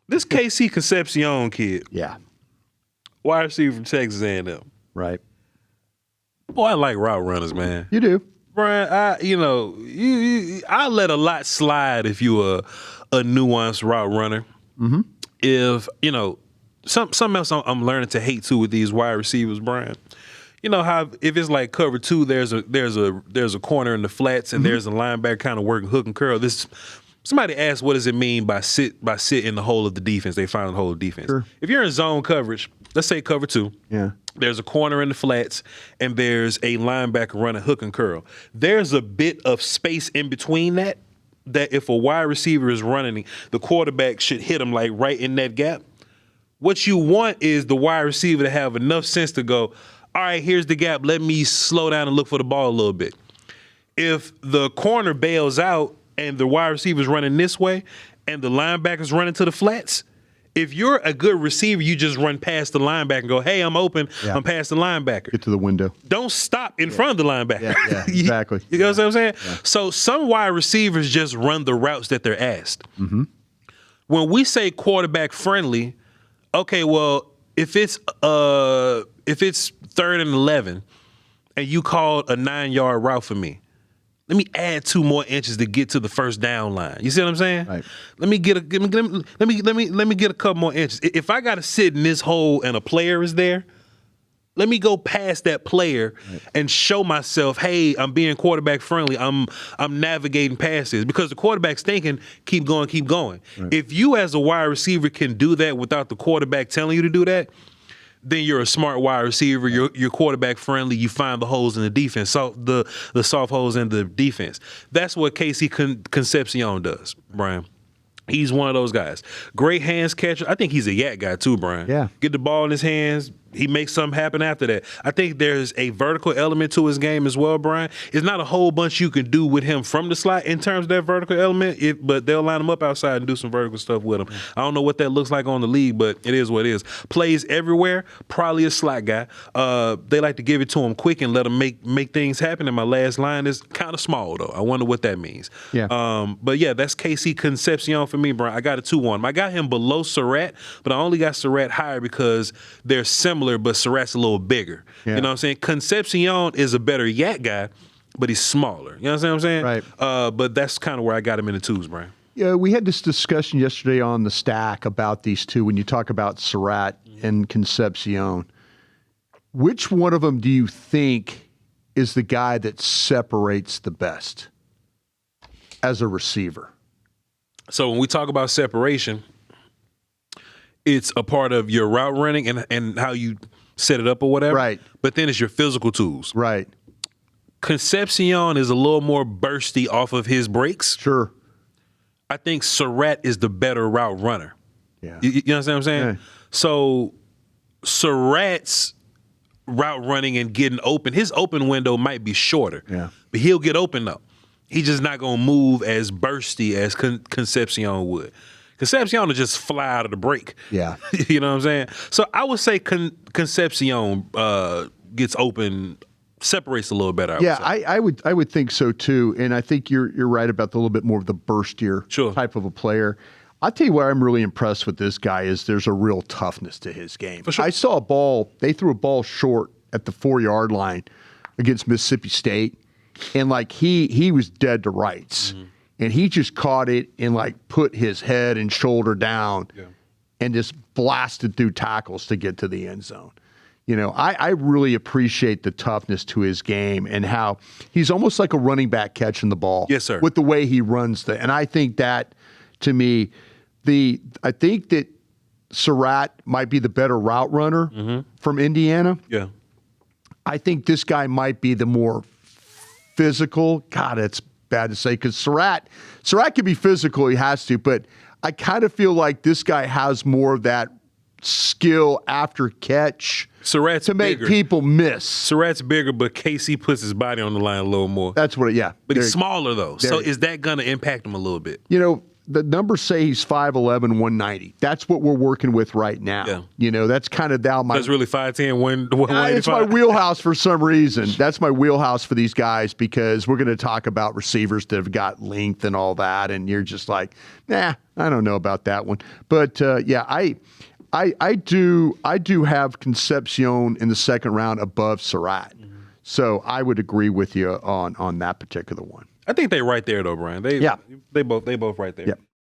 This KC Concepcion kid, Yeah. wide receiver from Texas A&M. Right. Boy, I like route runners, man. You do. Brian, I let a lot slide if you a nuanced route runner. Mm-hmm. If something else I'm learning to hate too with these wide receivers, Brian. You know how if it's like cover two, there's a corner in the flats and there's a linebacker kind of working hook and curl. Somebody asked, what does it mean by sit in the hole of the defense? They find the hole of defense. Sure. If you're in zone coverage, let's say cover two. Yeah. There's a corner in the flats, and there's a linebacker running hook and curl. There's a bit of space in between that if a wide receiver is running, the quarterback should hit him like right in that gap. What you want is the wide receiver to have enough sense to go, all right, here's the gap. Let me slow down and look for the ball a little bit. If the corner bails out and the wide receiver's running this way and the linebacker's running to the flats, if you're a good receiver, you just run past the linebacker and go, hey, I'm open. Yeah. I'm past the linebacker. Get to the window. Don't stop in front of the linebacker. Yeah, exactly. You know what I'm saying? Yeah. So some wide receivers just run the routes that they're asked. Mm-hmm. When we say quarterback friendly, okay, well, if it's 3rd and 11 and you called a 9-yard route for me, let me add 2 more inches to get to the first down line. You see what I'm saying? Right. Let me get a couple more inches. If I got to sit in this hole and a player is there, let me go past that player and show myself, hey, I'm being quarterback friendly. I'm navigating past this because the quarterback's thinking, keep going, keep going. Right. If you as a wide receiver can do that without the quarterback telling you to do that, then you're a smart wide receiver. You're quarterback friendly. You find the holes in the defense, so the soft holes in the defense. That's what KC Concepcion does, Brian. He's one of those guys. Great hands catcher. I think he's a yak guy too, Brian. Yeah. Get the ball in his hands. He makes something happen after that. I think there's a vertical element to his game as well, Brian. It's not a whole bunch you can do with him from the slot in terms of that vertical element, but they'll line him up outside and do some vertical stuff with him. I don't know what that looks like on the league, but it is what it is. Plays everywhere, probably a slot guy. They like to give it to him quick and let him make things happen, and my last line is kind of small, though. I wonder what that means. Yeah. But, yeah, that's KC Concepcion for me, Brian. I got a 2 on him. I got him below Surratt, but I only got Surratt higher because they're similar, but Surratt's a little bigger. Yeah. You know what I'm saying? Concepcion is a better yak guy, but he's smaller. You know what I'm saying? Right. But that's kind of where I got him in the 2s, Brian. Yeah, we had this discussion yesterday on the stack about these two when you talk about Surratt and Concepcion. Which one of them do you think is the guy that separates the best as a receiver? So when we talk about separation, it's a part of your route running and how you set it up or whatever. Right. But then it's your physical tools. Right. Concepcion is a little more bursty off of his breaks. Sure. I think Surratt is the better route runner. Yeah. You know what I'm saying? Yeah. So Surratt's route running and getting open, his open window might be shorter. Yeah. But he'll get open though. He's just not going to move as bursty as Concepcion would. Concepcion will just fly out of the break. Yeah. You know what I'm saying? So I would say Concepcion gets open, separates a little better. I would think so too. And I think you're right about the little bit more of the burstier type of a player. I'll tell you what I'm really impressed with this guy is there's a real toughness to his game. For sure. I saw they threw a ball short at the 4-yard line against Mississippi State. And like he was dead to rights. Mm-hmm. And he just caught it and like put his head and shoulder down and just blasted through tackles to get to the end zone. You know, I really appreciate the toughness to his game and how he's almost like a running back catching the ball. Yes, sir. With the way he runs and I think that, to me, I think that Surratt might be the better route runner from Indiana. Yeah. I think this guy might be the more physical. God, it's bad to say because Surratt can be physical. He has to, but I kind of feel like this guy has more of that skill after catch Surratt's to make bigger. people miss. Surratt's bigger, but KC puts his body on the line a little more. That's what, yeah. But he's smaller though. So is that going to impact him a little bit? You know, the numbers say he's 5'11", 190. That's what we're working with right now. Yeah. You know, that's kind of down my. That's really 5'10", 185. It's my wheelhouse for some reason. That's my wheelhouse for these guys because we're going to talk about receivers that have got length and all that, and you're just like, nah, I don't know about that one. But yeah, I do have Concepcion in the second round above Surratt. So I would agree with you on that particular one. I think they're right there though, Brian. They both right there. Yeah.